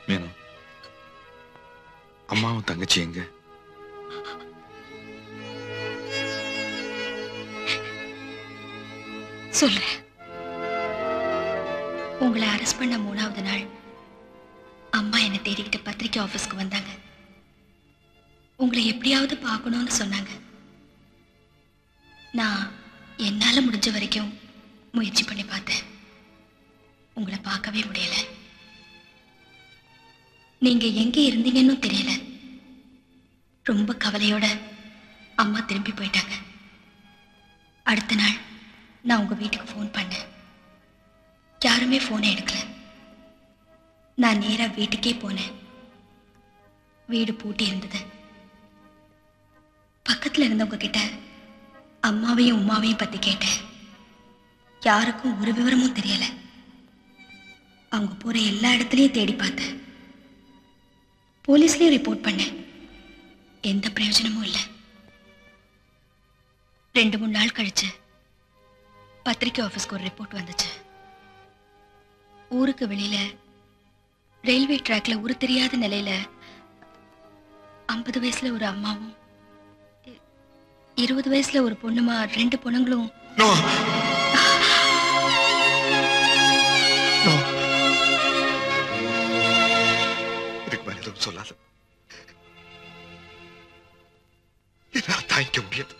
மீனு, அம்மாவும் தங்கச்சி எங்க? சொல்றேன். உங்களை அரெஸ்ட் பண்ண 3வது நாள் அம்மா என்னை தேடிக்கிட்டு பத்திரிக்கை ஆபீஸ்க்கு வந்தாங்க. உங்களை எப்படியாவது பார்க்கணும்னு சொன்னாங்க. நான் என்னால முடிஞ்ச வரைக்கும் முயற்சி பண்ணி பார்த்தேன். உங்களை பார்க்கவே முடியல. நீங்க எங்க இருந்தீங்கன்னு தெரியல. ரொம்ப கவலையோட அம்மா திரும்பி போயிட்டாங்க. அடுத்த நாள் நான் உங்க வீட்டுக்கு ஃபோன் பண்ணேன். யாருமே போனை எடுக்கல. நான் நேரா வீட்டுக்கே போனேன். வீடு பூட்டி இருந்தது. பக்கத்துல இருந்தவங்க கிட்ட அம்மாவையும் உமாவையும் பத்தி கேட்டேன். யாருக்கும் ஒரு விவரமும் தெரியல. அவங்க போற எல்லா இடத்துலயும் தேடி பார்த்தேன். போலீஸ்லயும் ரிப்போர்ட் பண்ணேன். எந்த பிரயோஜனமும் இல்லை. 2-3 நாள் கழிச்சு பத்திரிக்கை ஆபீஸ்க்கு ஒரு ரிப்போர்ட் வந்துச்சு. ஊருக்கு வெளியில ரயில்வே ட்ராக்ல ஊரு தெரியாத நிலையில 50 வயசுல ஒரு அம்மாவும் 20 வயசுல ஒரு பொண்ணுமா 2 பொண்ணுங்களும் இதுக்கு மேல எதுவும் சொல்லாத. என்னால் தாங்கிக்க முடியாது.